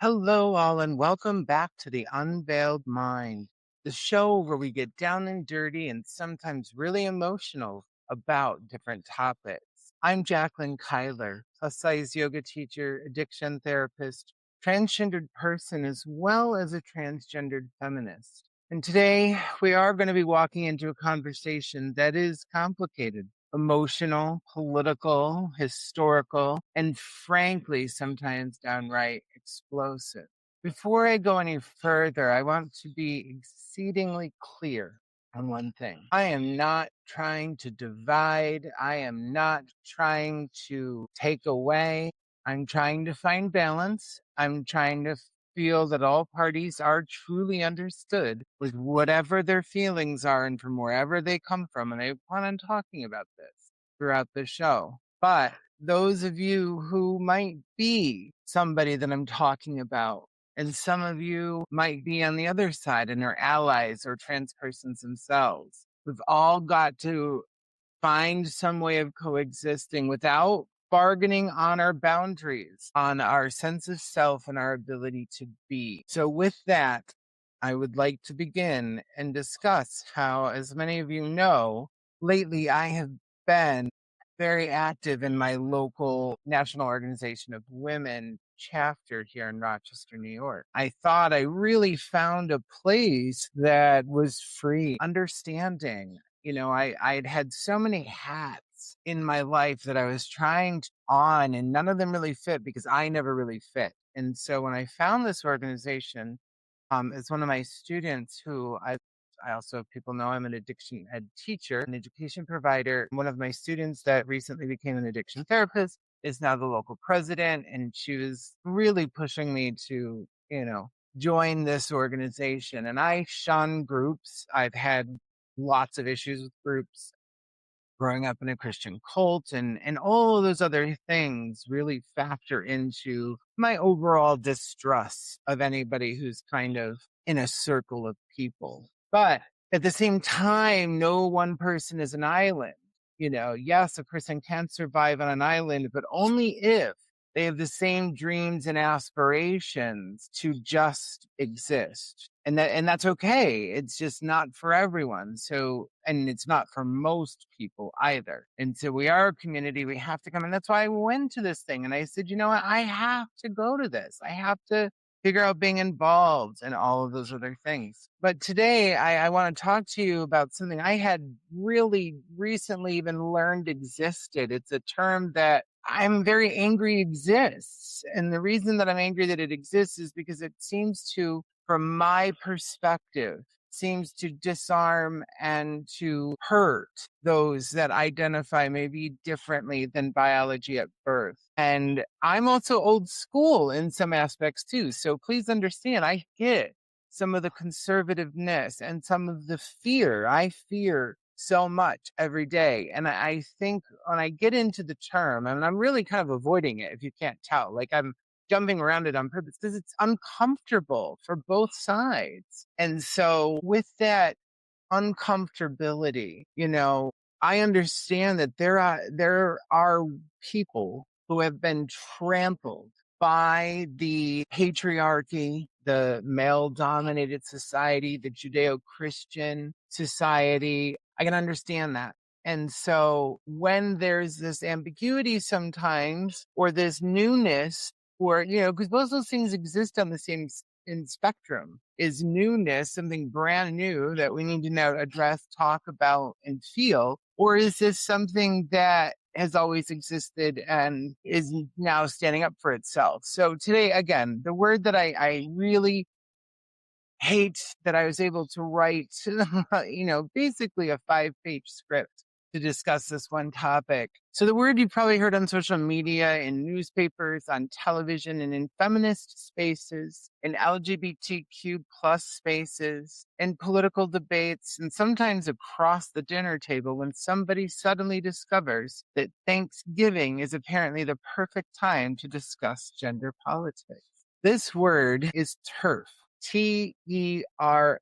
Hello, all, and welcome back to the Unveiled Mind, the show where we get down and dirty and sometimes really emotional about different topics. I'm Jacquelyn Cuyler, plus size yoga teacher, addiction therapist, transgendered person, as well as a transgendered feminist. And today we are going to be walking into a conversation that is complicated, emotional, political, historical, and frankly, sometimes downright explosive. Before I go any further, I want to be exceedingly clear on one thing. I am not trying to divide. I am not trying to take away. I'm trying to find balance. I'm trying to feel that all parties are truly understood with whatever their feelings are and from wherever they come from. And I plan on talking about this throughout the show. But those of you who might be somebody that I'm talking about, and some of you might be on the other side and are allies or trans persons themselves, we've all got to find some way of coexisting without bargaining on our boundaries, on our sense of self and our ability to be. So with that, I would like to begin and discuss how, as many of you know, lately I have been very active in my local National Organization of Women chapter here in Rochester, New York. I thought I really found a place that was free, understanding. I'd had so many hats in my life that I was trying on, and none of them really fit because I never really fit. And so when I found this organization, as one of my students who I also, people know I'm an addiction ed teacher, an education provider. One of my students that recently became an addiction therapist is now the local president. And she was really pushing me to, join this organization. And I shun groups. I've had lots of issues with groups growing up in a Christian cult, and all of those other things really factor into my overall distrust of anybody who's kind of in a circle of people. But at the same time, no one person is an island. Yes, a person can survive on an island, but only if they have the same dreams and aspirations to just exist. And that's okay. It's just not for everyone. So, and it's not for most people either. And so we are a community. We have to come. And that's why I went to this thing. And I said, you know what? I have to go to this. I have to figure out being involved and all of those other things. But today I want to talk to you about something I had really recently even learned existed. It's a term that I'm very angry exists. And the reason that I'm angry that it exists is because it seems to, from my perspective, seems to disarm and to hurt those that identify maybe differently than biology at birth. And I'm also old school in some aspects too. So please understand, I get some of the conservativeness and some of the fear. I fear so much every day. And I think when I get into the term, and I'm really kind of avoiding it, if you can't tell, like I'm jumping around it on purpose because it's uncomfortable for both sides. And so with that uncomfortability, I understand that there are people who have been trampled by the patriarchy, the male dominated society, the Judeo-Christian society. I can understand that. And so when there's this ambiguity sometimes, or this newness, or, because both those things exist on the same in spectrum, is newness, something brand new that we need to now address, talk about, and feel? Or is this something that has always existed and is now standing up for itself? So today, again, the word that I really hate that I was able to write, basically a 5-page script to discuss this one topic. So the word you probably heard on social media, in newspapers, on television, and in feminist spaces, in LGBTQ plus spaces, in political debates, and sometimes across the dinner table when somebody suddenly discovers that Thanksgiving is apparently the perfect time to discuss gender politics. This word is TERF. TERF.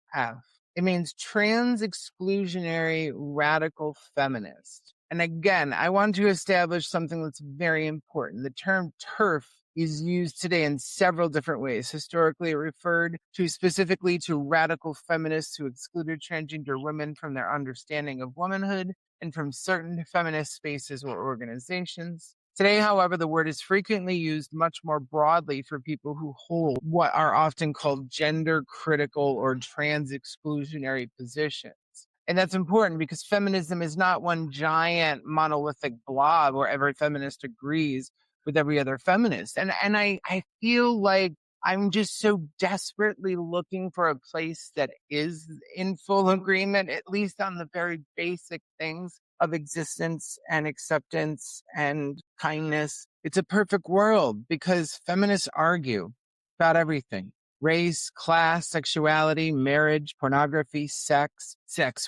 It means Trans-Exclusionary Radical Feminist. And again, I want to establish something that's very important. The term TERF is used today in several different ways. Historically, it referred to specifically to radical feminists who excluded transgender women from their understanding of womanhood and from certain feminist spaces or organizations. Today, however, the word is frequently used much more broadly for people who hold what are often called gender critical or trans exclusionary positions. And that's important because feminism is not one giant monolithic blob where every feminist agrees with every other feminist. And I feel like I'm just so desperately looking for a place that is in full agreement, at least on the very basic things of existence and acceptance and kindness. It's a perfect world because feminists argue about everything: race, class, sexuality, marriage, pornography, sex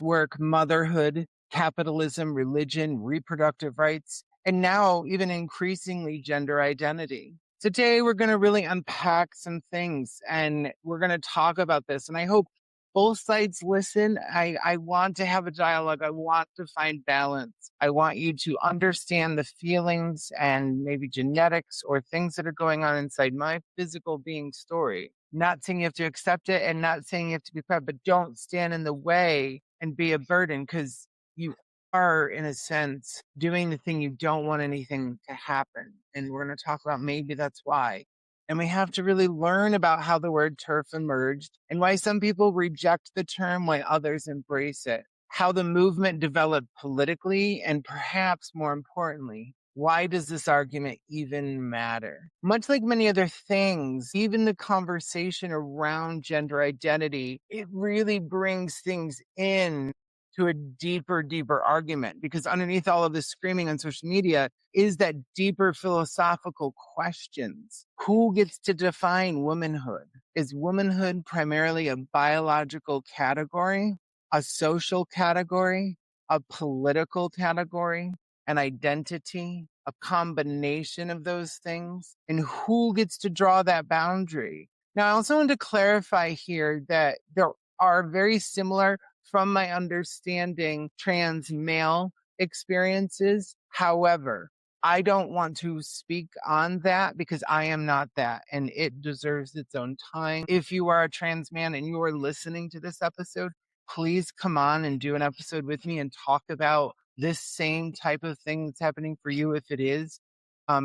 work, motherhood, capitalism, religion, reproductive rights, and now even increasingly gender identity. Today, we're going to really unpack some things and we're going to talk about this. And I hope both sides listen. I want to have a dialogue. I want to find balance. I want you to understand the feelings and maybe genetics or things that are going on inside my physical being story. Not saying you have to accept it and not saying you have to be proud, but don't stand in the way and be a burden because you are, in a sense, doing the thing you don't want anything to happen. And we're going to talk about maybe that's why. And we have to really learn about how the word TERF emerged and why some people reject the term while others embrace it, how the movement developed politically, and perhaps more importantly, why does this argument even matter? Much like many other things, even the conversation around gender identity, it really brings things in to a deeper argument because underneath all of this screaming on social media is that deeper philosophical questions. Who gets to define womanhood? Is womanhood primarily a biological category, a social category, a political category, an identity, a combination of those things? And who gets to draw that boundary? Now, I also want to clarify here that there are very similar, from my understanding, trans male experiences. However, I don't want to speak on that because I am not that and it deserves its own time. If you are a trans man and you are listening to this episode, please come on and do an episode with me and talk about this same type of thing that's happening for you if it is,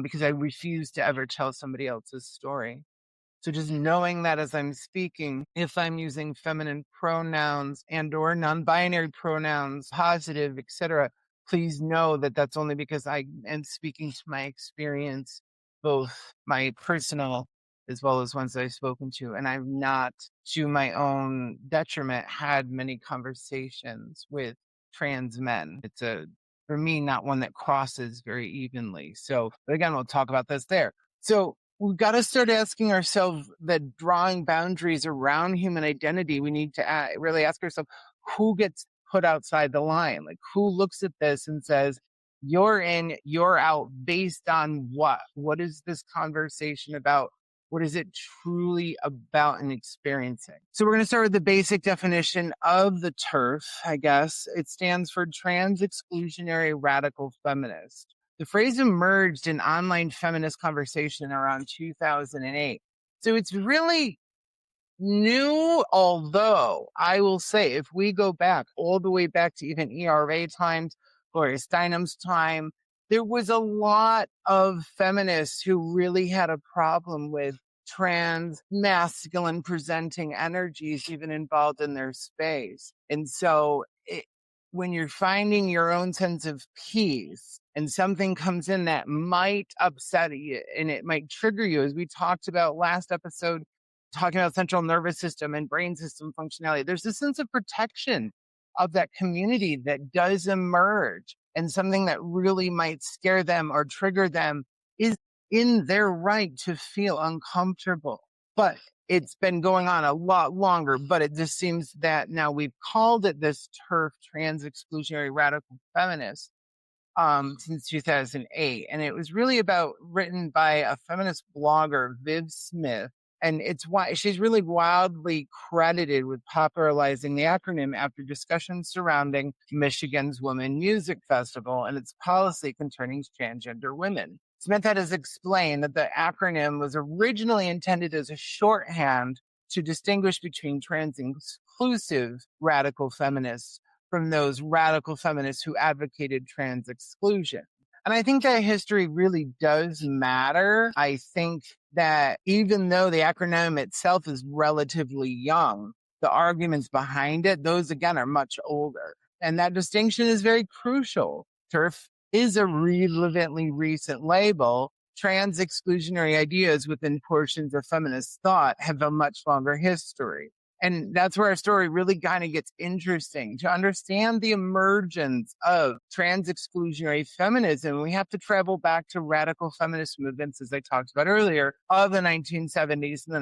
because I refuse to ever tell somebody else's story. So just knowing that as I'm speaking, if I'm using feminine pronouns and or non-binary pronouns, positive, etc., please know that that's only because I am speaking to my experience, both my personal as well as ones that I've spoken to. And I've not, to my own detriment, had many conversations with trans men. It's for me, not one that crosses very evenly. So, but again, we'll talk about this there. So we've got to start asking ourselves that drawing boundaries around human identity, we need to really ask ourselves who gets put outside the line? Like who looks at this and says, you're in, you're out based on what? What is this conversation about? What is it truly about and experiencing? So we're going to start with the basic definition of the TERF, I guess. It stands for Trans-Exclusionary Radical Feminist. The phrase emerged in online feminist conversation around 2008. So it's really new, although I will say, if we go back all the way back to even ERA times, Gloria Steinem's time, there was a lot of feminists who really had a problem with trans masculine presenting energies even involved in their space. And so when you're finding your own sense of peace and something comes in that might upset you and it might trigger you, as we talked about last episode, talking about central nervous system and brain system functionality, there's a sense of protection of that community that does emerge, and something that really might scare them or trigger them is in their right to feel uncomfortable. But it's been going on a lot longer, but it just seems that now we've called it this TERF, Trans-Exclusionary Radical Feminist, since 2008. And it was really written by a feminist blogger, Viv Smith. And it's why she's really wildly credited with popularizing the acronym after discussions surrounding Michigan's Women Music Festival and its policy concerning transgender women. Smith had us explain that the acronym was originally intended as a shorthand to distinguish between trans-inclusive radical feminists from those radical feminists who advocated trans exclusion. And I think that history really does matter. I think that even though the acronym itself is relatively young, the arguments behind it, those again are much older. And that distinction is very crucial. Terf is a relevantly recent label. Trans-exclusionary ideas within portions of feminist thought have a much longer history. And that's where our story really kind of gets interesting. To understand the emergence of trans-exclusionary feminism, we have to travel back to radical feminist movements, as I talked about earlier, of the 1970s and the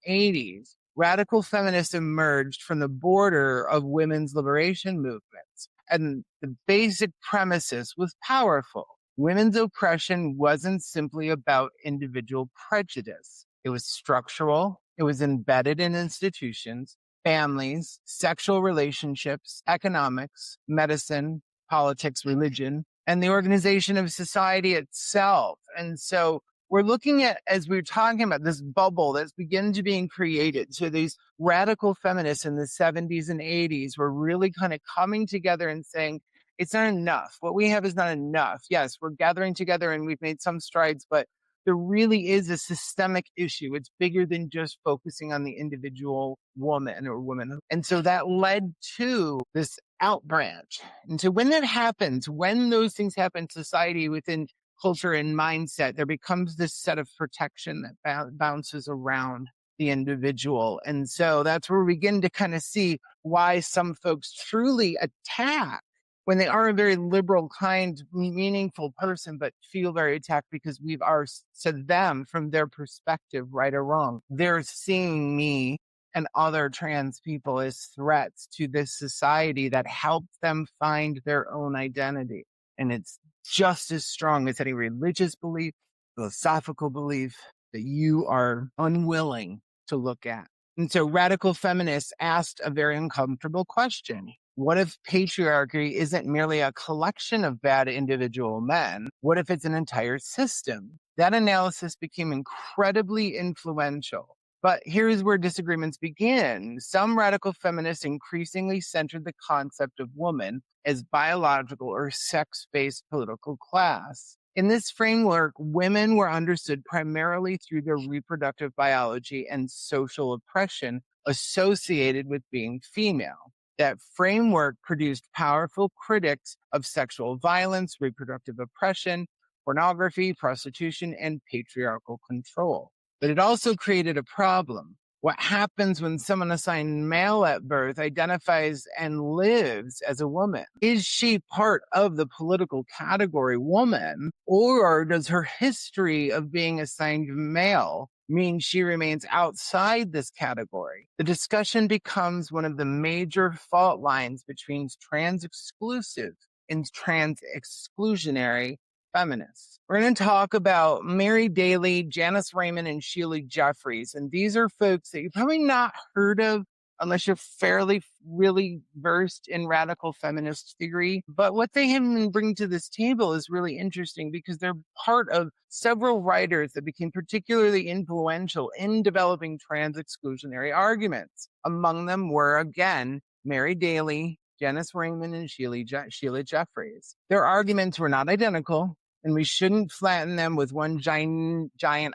1980s. Radical feminists emerged from the border of women's liberation movements. And the basic premises was powerful. Women's oppression wasn't simply about individual prejudice. It was structural. It was embedded in institutions, families, sexual relationships, economics, medicine, politics, religion, and the organization of society itself. And so we're looking at, as we were talking about, this bubble that's beginning to being created. So these radical feminists in the 70s and 80s were really kind of coming together and saying, it's not enough. What we have is not enough. Yes, we're gathering together and we've made some strides, but there really is a systemic issue. It's bigger than just focusing on the individual woman or woman. And so that led to this outbranch. And so when that happens, when those things happen in society within culture and mindset, there becomes this set of protection that bounces around the individual. And so that's where we begin to kind of see why some folks truly attack when they are a very liberal, kind, meaningful person, but feel very attacked because we've are to them from their perspective, right or wrong. They're seeing me and other trans people as threats to this society that helped them find their own identity. And it's just as strong as any religious belief, philosophical belief that you are unwilling to look at. And so radical feminists asked a very uncomfortable question. What if patriarchy isn't merely a collection of bad individual men? What if it's an entire system? That analysis became incredibly influential. But here's where disagreements begin. Some radical feminists increasingly centered the concept of woman as biological or sex-based political class. In this framework, women were understood primarily through their reproductive biology and social oppression associated with being female. That framework produced powerful critics of sexual violence, reproductive oppression, pornography, prostitution, and patriarchal control. But it also created a problem. What happens when someone assigned male at birth identifies and lives as a woman? Is she part of the political category woman, or does her history of being assigned male mean she remains outside this category? The discussion becomes one of the major fault lines between trans-exclusive and trans-exclusionary feminists. We're going to talk about Mary Daly, Janice Raymond, and Sheila Jeffreys. And these are folks that you've probably not heard of unless you're fairly, really versed in radical feminist theory. But what they have been bringing to this table is really interesting because they're part of several writers that became particularly influential in developing trans-exclusionary arguments. Among them were, again, Mary Daly, Janice Raymond, and Sheila Jeffreys. Their arguments were not identical, and we shouldn't flatten them with one giant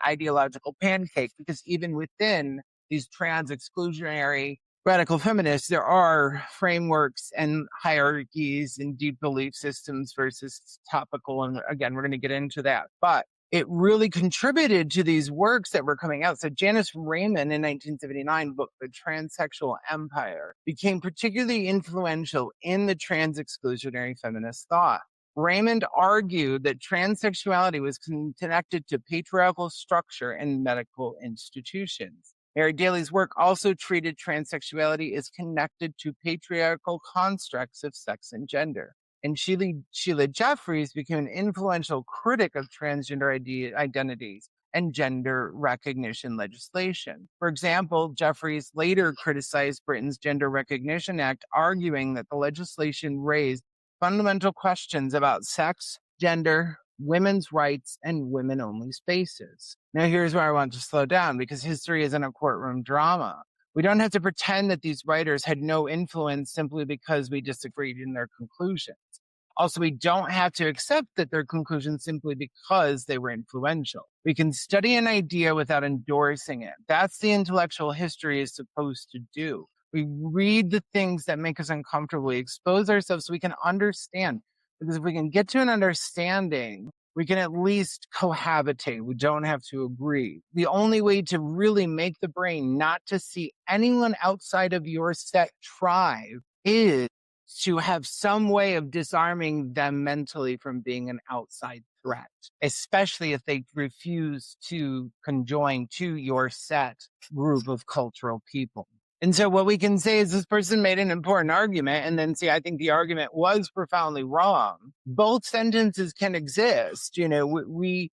ideological pancake, because even within these trans-exclusionary radical feminists, there are frameworks and hierarchies and deep belief systems versus topical. And again, we're going to get into that. But it really contributed to these works that were coming out. So Janice Raymond in 1979 book, The Transsexual Empire, became particularly influential in the trans-exclusionary feminist thought. Raymond argued that transsexuality was connected to patriarchal structure and medical institutions. Mary Daly's work also treated transsexuality as connected to patriarchal constructs of sex and gender. And Sheila Jeffreys became an influential critic of transgender identities and gender recognition legislation. For example, Jeffreys later criticized Britain's Gender Recognition Act, arguing that the legislation raised fundamental questions about sex, gender, women's rights and women-only spaces. Now, here's where I want to slow down, because history isn't a courtroom drama. We don't have to pretend that these writers had no influence simply because we disagreed in their conclusions. Also, we don't have to accept that their conclusions simply because they were influential. We can study an idea without endorsing it. That's the intellectual history is supposed to do. We read the things that make us uncomfortable. We expose ourselves so we can understand. Because if we can get to an understanding, we can at least cohabitate. We don't have to agree. The only way to really make the brain not to see anyone outside of your set tribe is to have some way of disarming them mentally from being an outside threat, especially if they refuse to conjoin to your set group of cultural people. And so what we can say is this person made an important argument, and then see, I think the argument was profoundly wrong. Both sentences can exist. We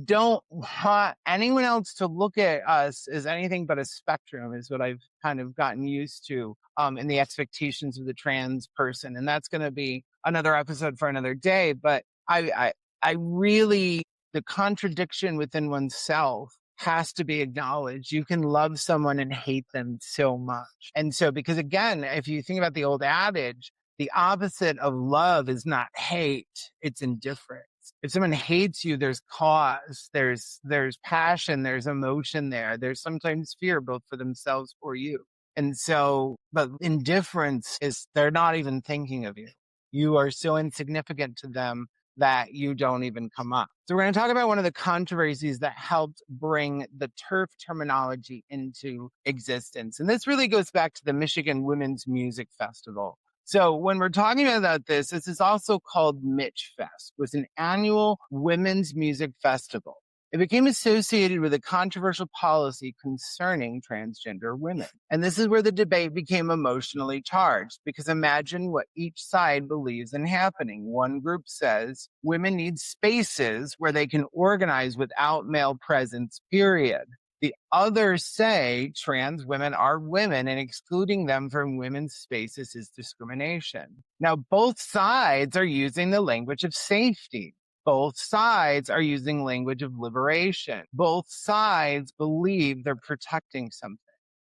don't want anyone else to look at us as anything but a spectrum, is what I've kind of gotten used to in the expectations of the trans person. And that's going to be another episode for another day. But I really, the contradiction within oneself has to be acknowledged. You can love someone and hate them so much. And so, because again, if you think about the old adage, the opposite of love is not hate, it's indifference. If someone hates you, there's cause, there's passion, there's emotion there. There's sometimes fear, both for themselves or you. And so, but indifference is they're not even thinking of you. You are so insignificant to them that you don't even come up. So we're going to talk about one of the controversies that helped bring the Terf terminology into existence. And this really goes back to the Michigan Women's Music Festival. So when we're talking about this is also called Mitch Fest, was an annual women's music festival. It became associated with a controversial policy concerning transgender women. And this is where the debate became emotionally charged, because imagine what each side believes in happening. One group says women need spaces where they can organize without male presence, period. The others say trans women are women and excluding them from women's spaces is discrimination. Now, both sides are using the language of safety. Both sides are using language of liberation. Both sides believe they're protecting something.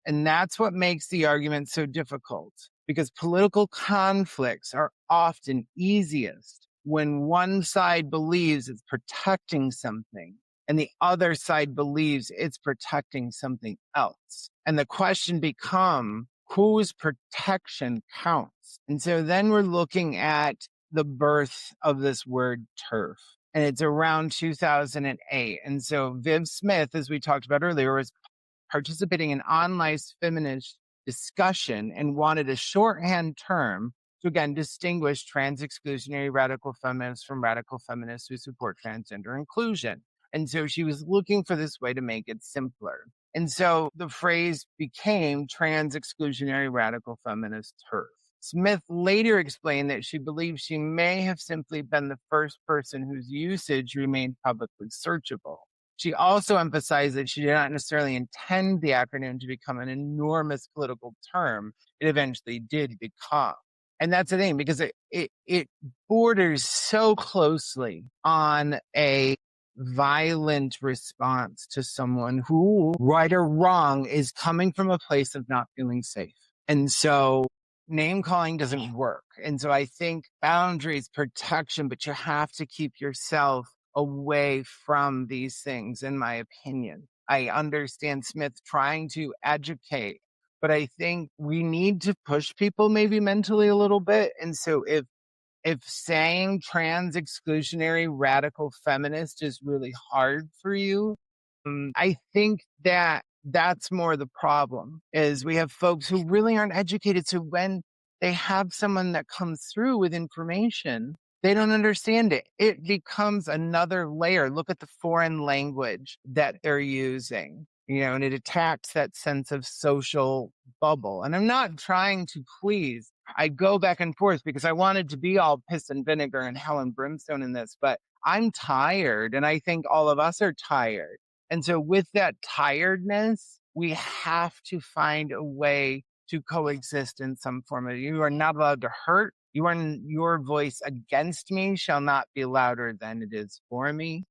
And that's what makes the argument so difficult, because political conflicts are often easiest when one side believes it's protecting something and the other side believes it's protecting something else. And the question becomes, whose protection counts? And so then we're looking at the birth of this word TERF. And it's around 2008. And so Viv Smith, as we talked about earlier, was participating in online feminist discussion and wanted a shorthand term to, again, distinguish trans-exclusionary radical feminists from radical feminists who support transgender inclusion. And so she was looking for this way to make it simpler. And so the phrase became trans-exclusionary radical feminist TERF. Smith later explained that she believes she may have simply been the first person whose usage remained publicly searchable. She also emphasized that she did not necessarily intend the acronym to become an enormous political term. It eventually did become. And that's the thing, because it borders so closely on a violent response to someone who, right or wrong, is coming from a place of not feeling safe. And so name calling doesn't work. And so I think boundaries, protection, but you have to keep yourself away from these things, in my opinion. I understand Smith trying to educate, but I think we need to push people maybe mentally a little bit. And so if saying trans exclusionary radical feminist is really hard for you, I think that that's more the problem, is we have folks who really aren't educated. So when they have someone that comes through with information, they don't understand it. It becomes another layer. Look at the foreign language that they're using, and it attacks that sense of social bubble. And I'm not trying to please. I go back and forth because I wanted to be all piss and vinegar and hell and brimstone in this, but I'm tired, and I think all of us are tired. And so with that tiredness, we have to find a way to coexist in some form. You are not allowed to hurt. Your voice against me shall not be louder than it is for me.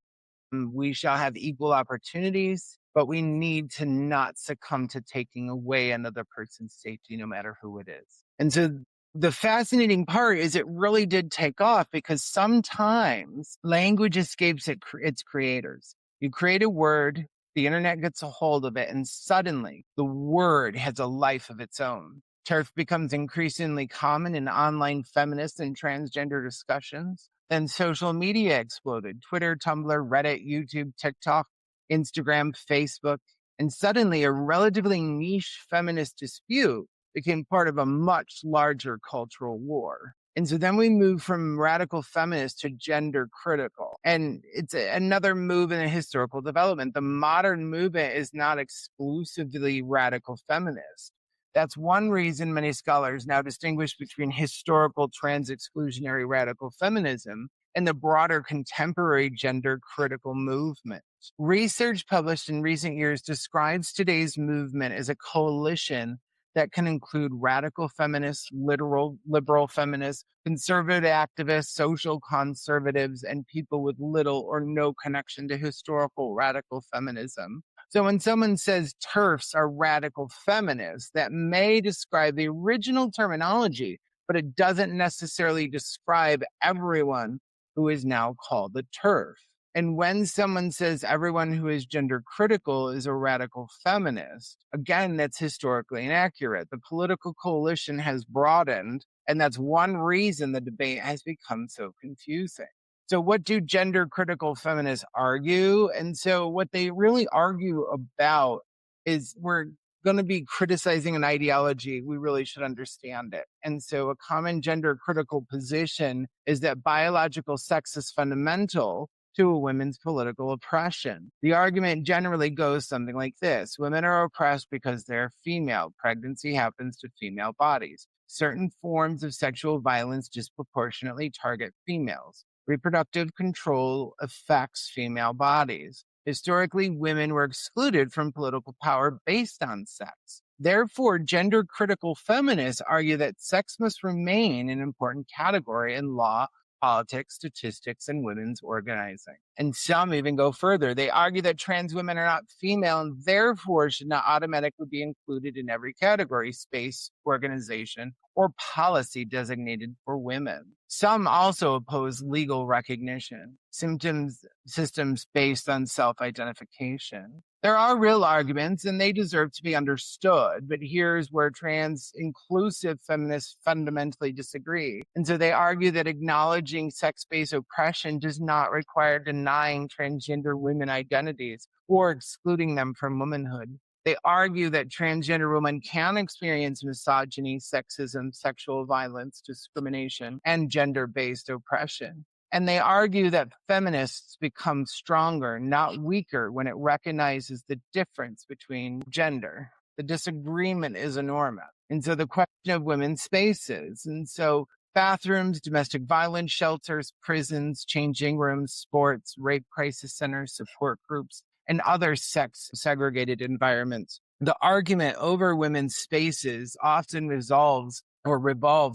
We shall have equal opportunities, but we need to not succumb to taking away another person's safety, no matter who it is. And so the fascinating part is it really did take off because sometimes language escapes its creators. You create a word, the internet gets a hold of it, and suddenly the word has a life of its own. Terf becomes increasingly common in online feminist and transgender discussions. Then social media exploded: Twitter, Tumblr, Reddit, YouTube, TikTok, Instagram, Facebook. And suddenly a relatively niche feminist dispute became part of a much larger cultural war. And so then we move from radical feminist to gender critical. And it's another move in a historical development. The modern movement is not exclusively radical feminist. That's one reason many scholars now distinguish between historical trans-exclusionary radical feminism and the broader contemporary gender critical movement. Research published in recent years describes today's movement as a coalition that can include radical feminists, liberal feminists, conservative activists, social conservatives, and people with little or no connection to historical radical feminism. So when someone says TERFs are radical feminists, that may describe the original terminology, but it doesn't necessarily describe everyone who is now called the TERF. And when someone says everyone who is gender critical is a radical feminist, again, that's historically inaccurate. The political coalition has broadened, and that's one reason the debate has become so confusing. So what do gender critical feminists argue? And so what they really argue about is we're going to be criticizing an ideology. We really should understand it. And so a common gender critical position is that biological sex is fundamental to a women's political oppression. The argument generally goes something like this: women are oppressed because they're female. Pregnancy happens to female bodies. Certain forms of sexual violence disproportionately target females. Reproductive control affects female bodies. Historically, women were excluded from political power based on sex. Therefore, gender critical feminists argue that sex must remain an important category in law, politics, statistics, and women's organizing. And some even go further. They argue that trans women are not female and therefore should not automatically be included in every category, space, organization, or policy designated for women. Some also oppose legal recognition, systems based on self-identification. There are real arguments, and they deserve to be understood, but here's where trans-inclusive feminists fundamentally disagree. And so they argue that acknowledging sex-based oppression does not require denying transgender women identities or excluding them from womanhood. They argue that transgender women can experience misogyny, sexism, sexual violence, discrimination, and gender-based oppression. And they argue that feminists become stronger, not weaker, when it recognizes the difference between gender. The disagreement is enormous. And so the question of women's spaces. And so bathrooms, domestic violence shelters, prisons, changing rooms, sports, rape crisis centers, support groups, and other sex segregated environments. The argument over women's spaces often revolves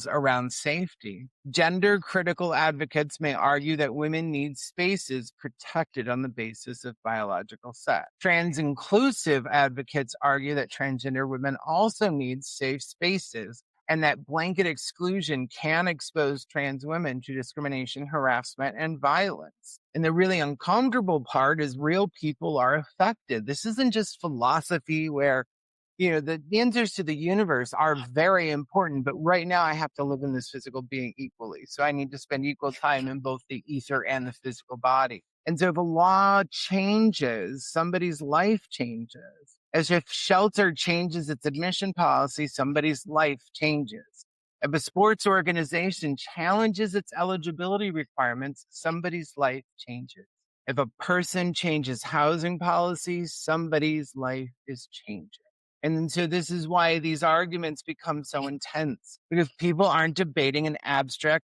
around safety. Gender critical advocates may argue that women need spaces protected on the basis of biological sex. Trans inclusive advocates argue that transgender women also need safe spaces and that blanket exclusion can expose trans women to discrimination, harassment, and violence. And the really uncomfortable part is real people are affected. This isn't just philosophy where, the answers to the universe are very important, but right now I have to live in this physical being equally. So I need to spend equal time in both the ether and the physical body. And so if a law changes, somebody's life changes. As if shelter changes its admission policy, somebody's life changes. If a sports organization challenges its eligibility requirements, somebody's life changes. If a person changes housing policies, somebody's life is changing. And so this is why these arguments become so intense, because people aren't debating an abstract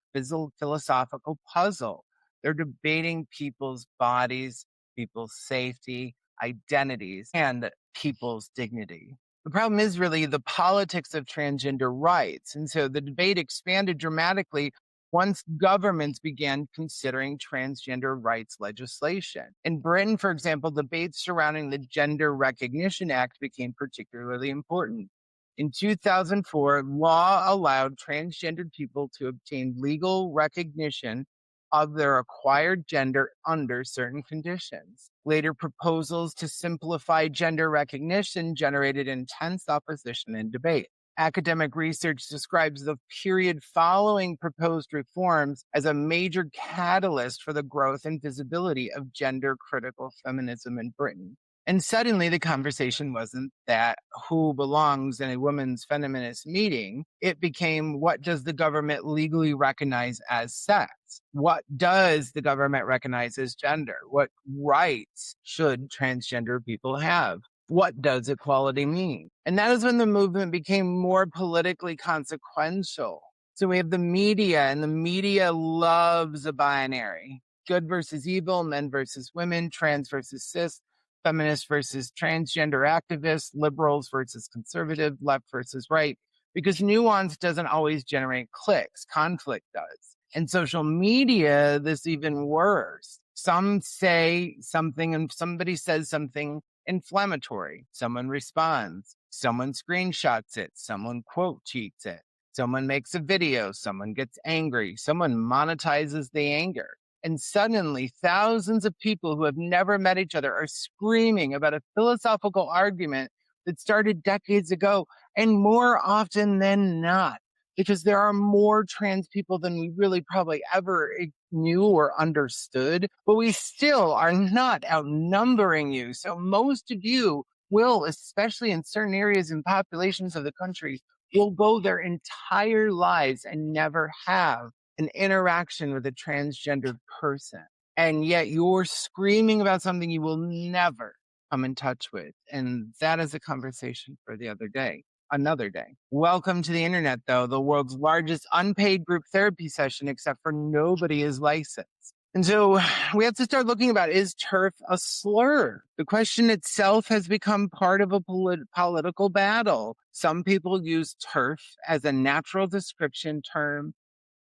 philosophical puzzle. They're debating people's bodies, people's safety, identities, and people's dignity. The problem is really the politics of transgender rights. And so the debate expanded dramatically once governments began considering transgender rights legislation. In Britain, for example, debates surrounding the Gender Recognition Act became particularly important. In 2004, law allowed transgendered people to obtain legal recognition of their acquired gender under certain conditions. Later proposals to simplify gender recognition generated intense opposition and debate. Academic research describes the period following proposed reforms as a major catalyst for the growth and visibility of gender critical feminism in Britain. And suddenly the conversation wasn't that who belongs in a women's feminist meeting. It became, what does the government legally recognize as sex? What does the government recognize as gender? What rights should transgender people have? What does equality mean? And that is when the movement became more politically consequential. So we have the media, and the media loves a binary. Good versus evil, men versus women, trans versus cis, feminists versus transgender activists, liberals versus conservative, left versus right, because nuance doesn't always generate clicks, conflict does. In social media, this even worse. Some say something and somebody says something inflammatory. Someone responds. Someone screenshots it. Someone quote tweets it. Someone makes a video. Someone gets angry. Someone monetizes the anger. And suddenly, thousands of people who have never met each other are screaming about a philosophical argument that started decades ago, and more often than not, because there are more trans people than we really probably ever knew or understood, but we still are not outnumbering you. So most of you will, especially in certain areas and populations of the country, will go their entire lives and never have an interaction with a transgendered person. And yet you're screaming about something you will never come in touch with. And that is a conversation for the other day. Another day. Welcome to the internet, though, the world's largest unpaid group therapy session, except for nobody is licensed. And so we have to start looking about, is TERF a slur? The question itself has become part of a political battle. Some people use TERF as a natural description term.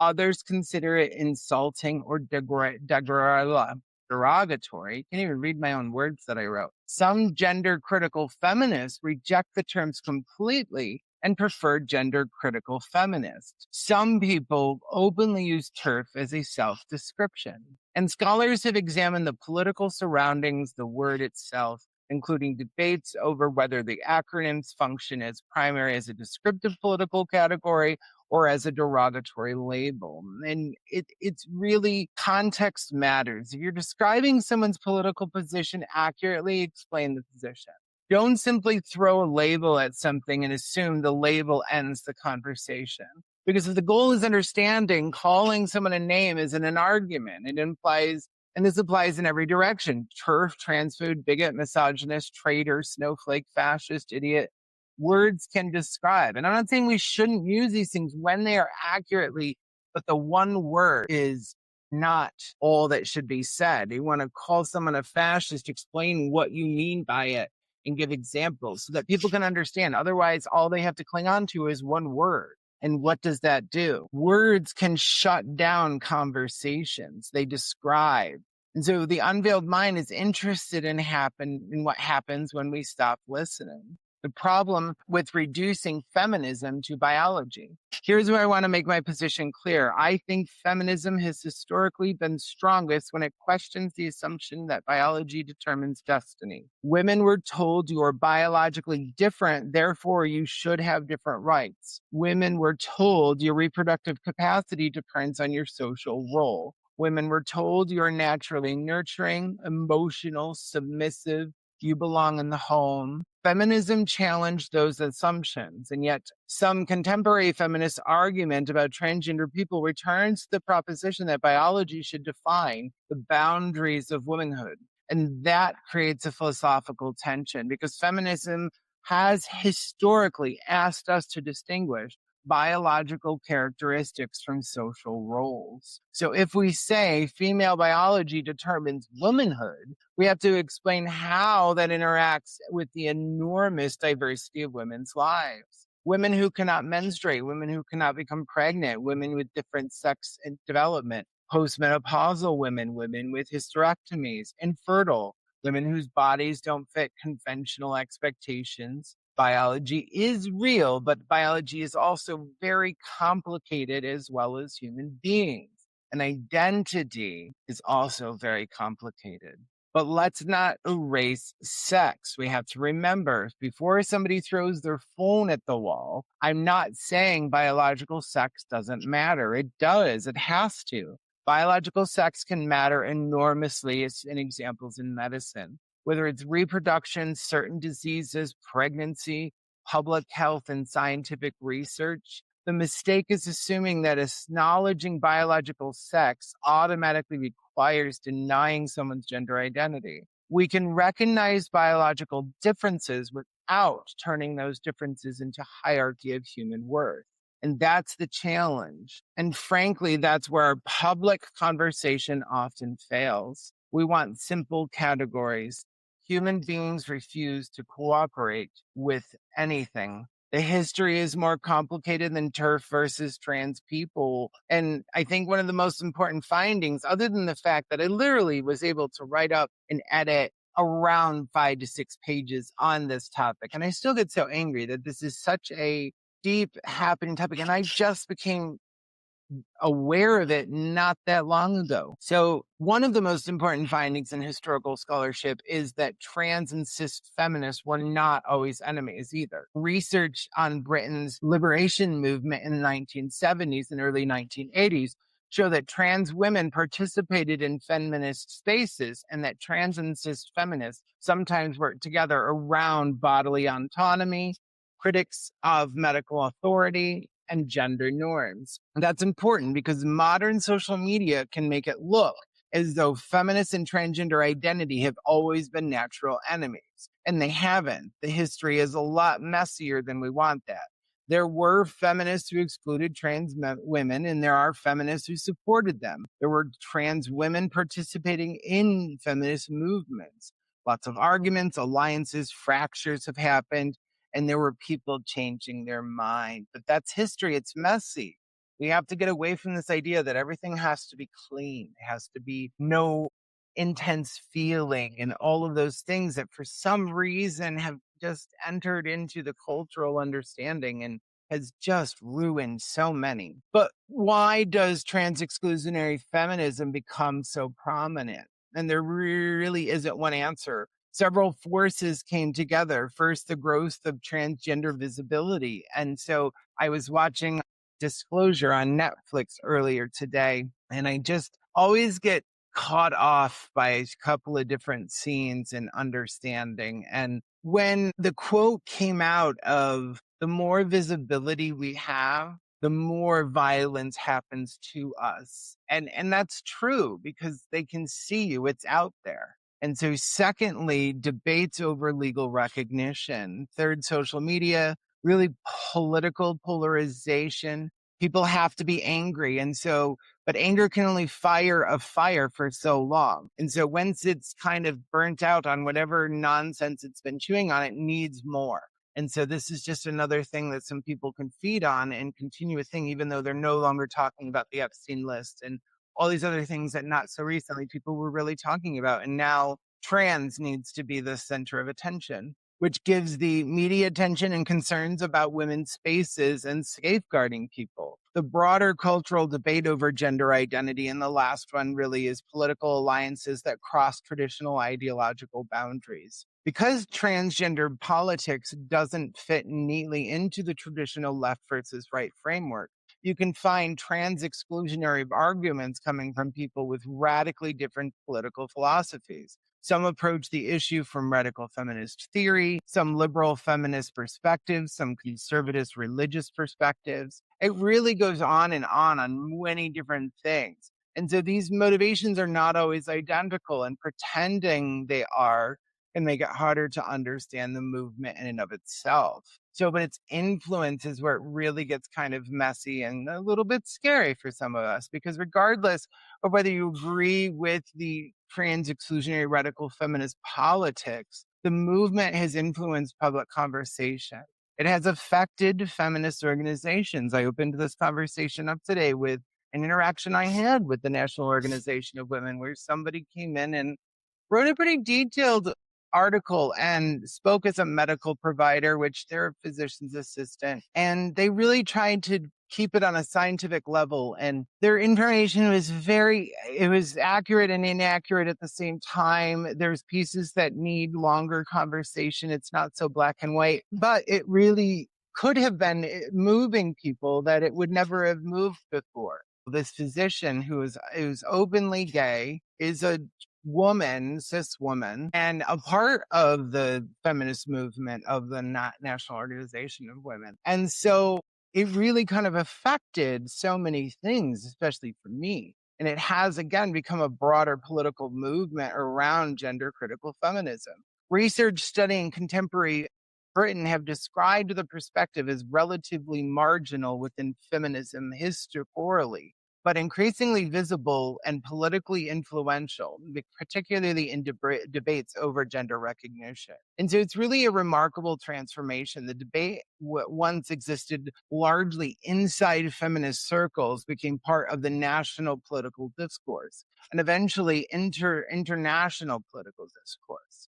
Others consider it insulting or derogatory. Can't even read my own words that I wrote. Some gender critical feminists reject the terms completely and prefer gender critical feminist. Some people openly use TERF as a self-description. And scholars have examined the political surroundings, the word itself, including debates over whether the acronyms function as primary as a descriptive political category or as a derogatory label. And it's really, context matters. If you're describing someone's political position accurately, explain the position. Don't simply throw a label at something and assume the label ends the conversation. Because if the goal is understanding, calling someone a name isn't an argument. It implies, and this applies in every direction, TERF, transfood, bigot, misogynist, traitor, snowflake, fascist, idiot. Words can describe. And I'm not saying we shouldn't use these things when they are accurately, but the one word is not all that should be said. You want to call someone a fascist, explain what you mean by it and give examples so that people can understand. Otherwise, all they have to cling on to is one word. And what does that do? Words can shut down conversations. They describe. And so the unveiled mind is interested in what happens when we stop listening. The problem with reducing feminism to biology. Here's where I want to make my position clear. I think feminism has historically been strongest when it questions the assumption that biology determines destiny. Women were told you are biologically different, therefore you should have different rights. Women were told your reproductive capacity depends on your social role. Women were told you're naturally nurturing, emotional, submissive, you belong in the home. Feminism challenged those assumptions, and yet some contemporary feminist argument about transgender people returns to the proposition that biology should define the boundaries of womanhood. And that creates a philosophical tension because feminism has historically asked us to distinguish biological characteristics from social roles. So if we say female biology determines womanhood, we have to explain how that interacts with the enormous diversity of women's lives. Women who cannot menstruate, women who cannot become pregnant, women with different sex and development, postmenopausal women, women with hysterectomies, infertile, women whose bodies don't fit conventional expectations. Biology is real, but biology is also very complicated as well as human beings. And identity is also very complicated. But let's not erase sex. We have to remember before somebody throws their phone at the wall, I'm not saying biological sex doesn't matter. It does, it has to. Biological sex can matter enormously in examples in medicine, whether it's reproduction, certain diseases, pregnancy, public health, and scientific research. The mistake is assuming that acknowledging biological sex automatically requires denying someone's gender identity. We can recognize biological differences without turning those differences into hierarchy of human worth. And that's the challenge. And frankly, that's where our public conversation often fails. We want simple categories. Human beings refuse to cooperate with anything. The history is more complicated than Terf versus trans people. And I think one of the most important findings, other than the fact that I literally was able to write up and edit around 5 to 6 pages on this topic, and I still get so angry that this is such a deep happening topic, and I just became aware of it not that long ago. So one of the most important findings in historical scholarship is that trans and cis feminists were not always enemies either. Research on Britain's liberation movement in the 1970s and early 1980s show that trans women participated in feminist spaces and that trans and cis feminists sometimes worked together around bodily autonomy, critics of medical authority, and gender norms. And that's important because modern social media can make it look as though feminist and transgender identity have always been natural enemies. And they haven't. The history is a lot messier than we want that. There were feminists who excluded trans women, and there are feminists who supported them. There were trans women participating in feminist movements. Lots of arguments, alliances, fractures have happened, and there were people changing their mind. But that's history. It's messy. We have to get away from this idea that everything has to be clean. It has to be no intense feeling and all of those things that for some reason have just entered into the cultural understanding and has just ruined so many. But why does trans-exclusionary feminism become so prominent? And there really isn't one answer. Several forces came together. First, the growth of transgender visibility. And so I was watching Disclosure on Netflix earlier today, and I just always get caught off by a couple of different scenes and understanding. And when the quote came out of the more visibility we have, the more violence happens to us. And that's true because they can see you, it's out there. And so secondly, debates over legal recognition. Third, social media, really political polarization. People have to be angry. And so, but anger can only fire a fire for so long. And so once it's kind of burnt out on whatever nonsense it's been chewing on, it needs more. And so this is just another thing that some people can feed on and continue a thing, even though they're no longer talking about the Epstein list and all these other things that not so recently people were really talking about. And now trans needs to be the center of attention, which gives the media attention and concerns about women's spaces and safeguarding people. The broader cultural debate over gender identity, and the last one really is political alliances that cross traditional ideological boundaries. Because transgender politics doesn't fit neatly into the traditional left versus right framework, you can find trans-exclusionary arguments coming from people with radically different political philosophies. Some approach the issue from radical feminist theory, some liberal feminist perspectives, some conservative religious perspectives. It really goes on many different things. And so these motivations are not always identical, and pretending they are can make it harder to understand the movement in and of itself. So, but its influence is where it really gets kind of messy and a little bit scary for some of us, because regardless of whether you agree with the trans-exclusionary radical feminist politics, the movement has influenced public conversation. It has affected feminist organizations. I opened this conversation up today with an interaction I had with the National Organization of Women, where somebody came in and wrote a pretty detailed article and spoke as a medical provider, which they're a physician's assistant. And they really tried to keep it on a scientific level. And their information was it was accurate and inaccurate at the same time. There's pieces that need longer conversation. It's not so black and white, but it really could have been moving people that it would never have moved before. This physician who's openly gay is a woman, cis woman, and a part of the feminist movement of the National Organization of Women. And so it really kind of affected so many things, especially for me. And it has, again, become a broader political movement around gender critical feminism. Research studying contemporary Britain have described the perspective as relatively marginal within feminism historically, but increasingly visible and politically influential, particularly in debates over gender recognition. And so it's really a remarkable transformation. The debate once existed largely inside feminist circles became part of the national political discourse and eventually international political discourse.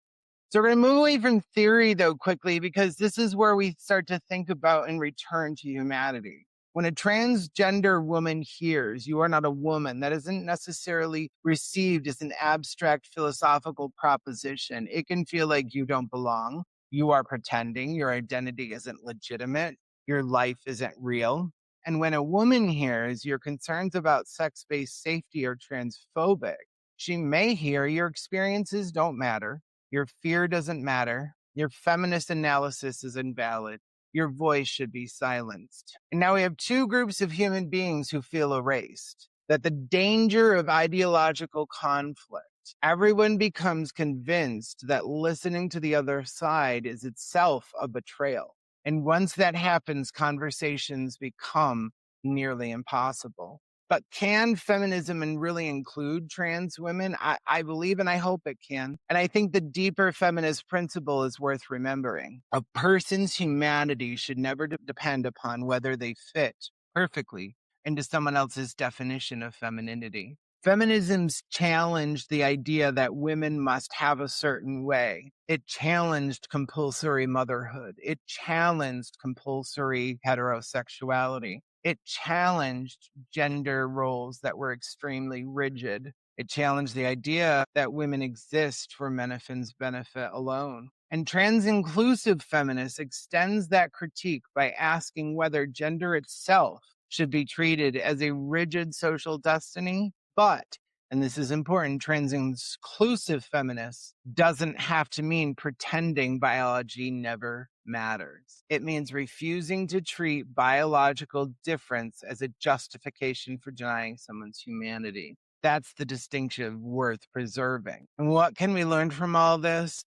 So we're going to move away from theory, though, quickly, because this is where we start to think about and return to humanity. When a transgender woman hears you are not a woman, that isn't necessarily received as an abstract philosophical proposition. It can feel like you don't belong. You are pretending. Your identity isn't legitimate. Your life isn't real. And when a woman hears your concerns about sex-based safety are transphobic, she may hear your experiences don't matter. Your fear doesn't matter. Your feminist analysis is invalid. Your voice should be silenced. And now we have two groups of human beings who feel erased. That the danger of ideological conflict, everyone becomes convinced that listening to the other side is itself a betrayal. And once that happens, conversations become nearly impossible. But can feminism really include trans women? I believe and I hope it can. And I think the deeper feminist principle is worth remembering. A person's humanity should never depend upon whether they fit perfectly into someone else's definition of femininity. Feminism's challenged the idea that women must have a certain way. It challenged compulsory motherhood. It challenged compulsory heterosexuality. It challenged gender roles that were extremely rigid. It challenged the idea that women exist for men's benefit alone. And trans-inclusive feminists extends that critique by asking whether gender itself should be treated as a rigid social destiny. But, and this is important, trans-inclusive feminists doesn't have to mean pretending biology never matters. It means refusing to treat biological difference as a justification for denying someone's humanity. That's the distinction worth preserving. And what can we learn from all this?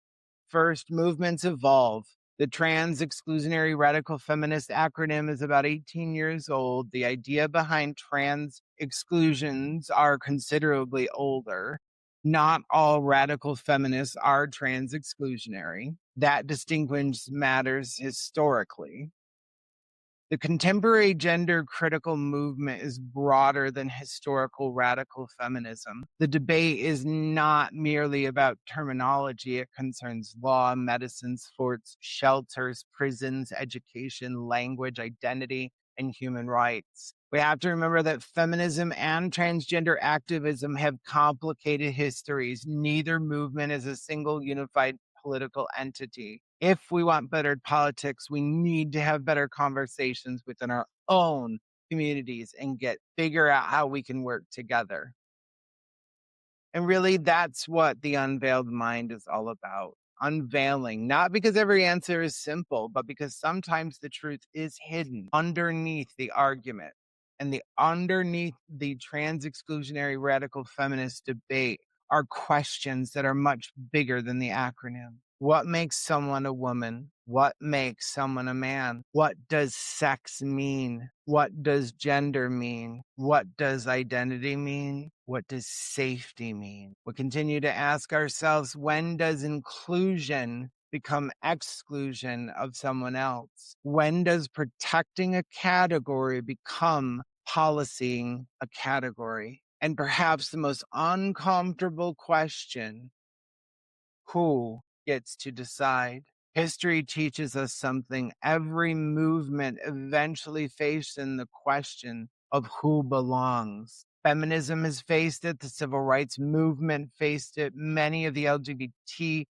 First, movements evolve. The Trans-Exclusionary Radical Feminist acronym is about 18 years old. The idea behind trans exclusions are considerably older. Not all radical feminists are trans-exclusionary. That distinction matters historically. The contemporary gender critical movement is broader than historical radical feminism. The debate is not merely about terminology. It concerns law, medicine, sports, shelters, prisons, education, language, identity, and human rights. We have to remember that feminism and transgender activism have complicated histories. Neither movement is a single unified political entity. If we want better politics, we need to have better conversations within our own communities and figure out how we can work together. And really, that's what the Unveiled Mind is all about. Unveiling, not because every answer is simple, but because sometimes the truth is hidden underneath the argument. And underneath the trans-exclusionary radical feminist debate are questions that are much bigger than the acronym. What makes someone a woman? What makes someone a man? What does sex mean? What does gender mean? What does identity mean? What does safety mean? We continue to ask ourselves, when does inclusion become exclusion of someone else? When does protecting a category become policing a category? And perhaps the most uncomfortable question, who gets to decide? History teaches us something. Every movement eventually facing the question of who belongs. Feminism has faced it. The civil rights movement faced it. Many of the LGBT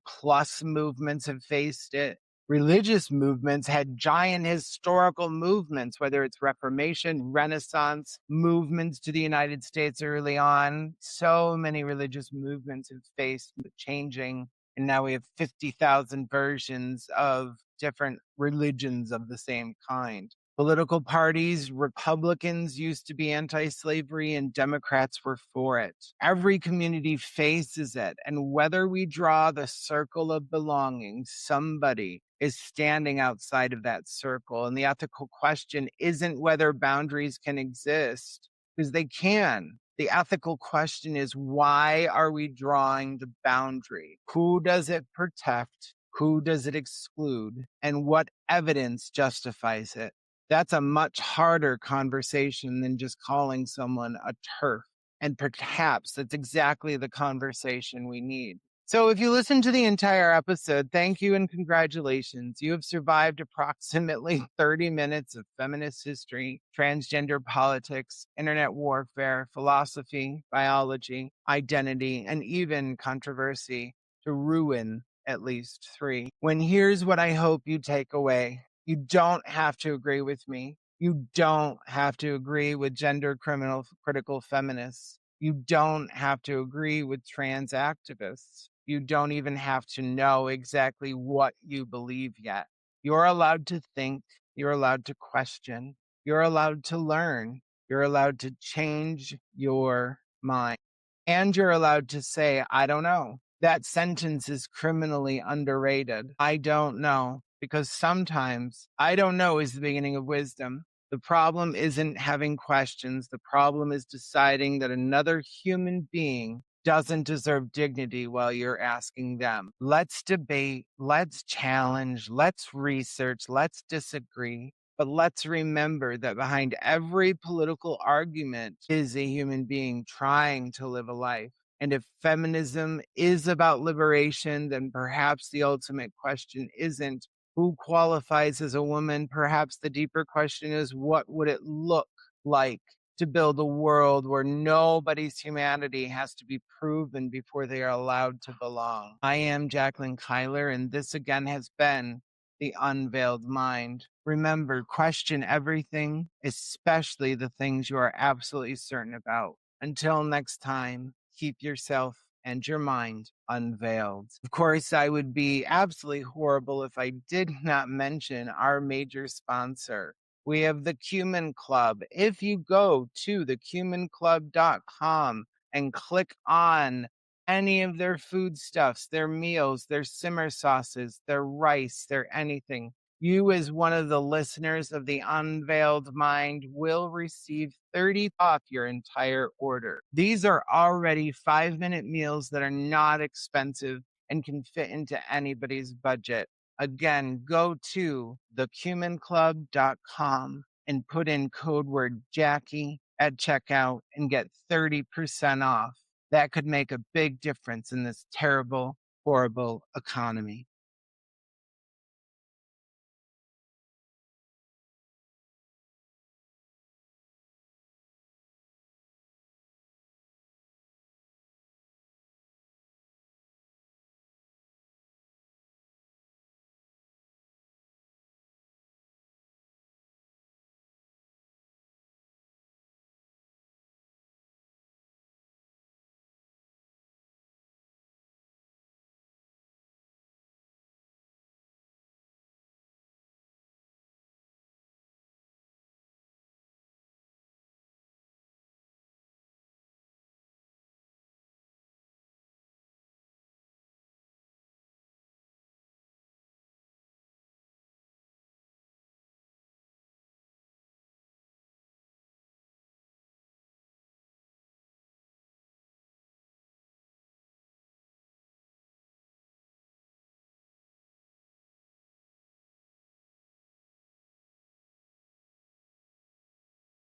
plus movements have faced it. Religious movements had giant historical movements, whether it's Reformation, Renaissance, movements to the United States early on. So many religious movements have faced the changing, and now we have 50,000 versions of different religions of the same kind. Political parties, Republicans used to be anti-slavery and Democrats were for it. Every community faces it. And whether we draw the circle of belonging, somebody is standing outside of that circle. And the ethical question isn't whether boundaries can exist, because they can. The ethical question is, why are we drawing the boundary? Who does it protect? Who does it exclude? And what evidence justifies it? That's a much harder conversation than just calling someone a TERF. And perhaps that's exactly the conversation we need. So if you listen to the entire episode, thank you and congratulations. You have survived approximately 30 minutes of feminist history, transgender politics, internet warfare, philosophy, biology, identity, and even controversy to ruin at least 3. When here's what I hope you take away. You don't have to agree with me. You don't have to agree with gender critical feminists. You don't have to agree with trans activists. You don't even have to know exactly what you believe yet. You're allowed to think. You're allowed to question. You're allowed to learn. You're allowed to change your mind. And you're allowed to say, I don't know. That sentence is criminally underrated. I don't know. Because sometimes I don't know is the beginning of wisdom. The problem isn't having questions. The problem is deciding that another human being doesn't deserve dignity while you're asking them. Let's debate. Let's challenge. Let's research. Let's disagree. But let's remember that behind every political argument is a human being trying to live a life. And if feminism is about liberation, then perhaps the ultimate question isn't who qualifies as a woman. Perhaps the deeper question is, what would it look like to build a world where nobody's humanity has to be proven before they are allowed to belong? I am Jacquelyn Cuyler, and this again has been The Unveiled Mind. Remember, question everything, especially the things you are absolutely certain about. Until next time, keep yourself and your mind unveiled. Of course, I would be absolutely horrible if I did not mention our major sponsor. We have the Cumin Club. If you go to thecuminclub.com and click on any of their foodstuffs, their meals, their simmer sauces, their rice, their anything, you as one of the listeners of The Unveiled Mind will receive 30 off your entire order. These are already 5-minute meals that are not expensive and can fit into anybody's budget. Again, go to thecuminclub.com and put in code word Jackie at checkout and get 30% off. That could make a big difference in this terrible, horrible economy.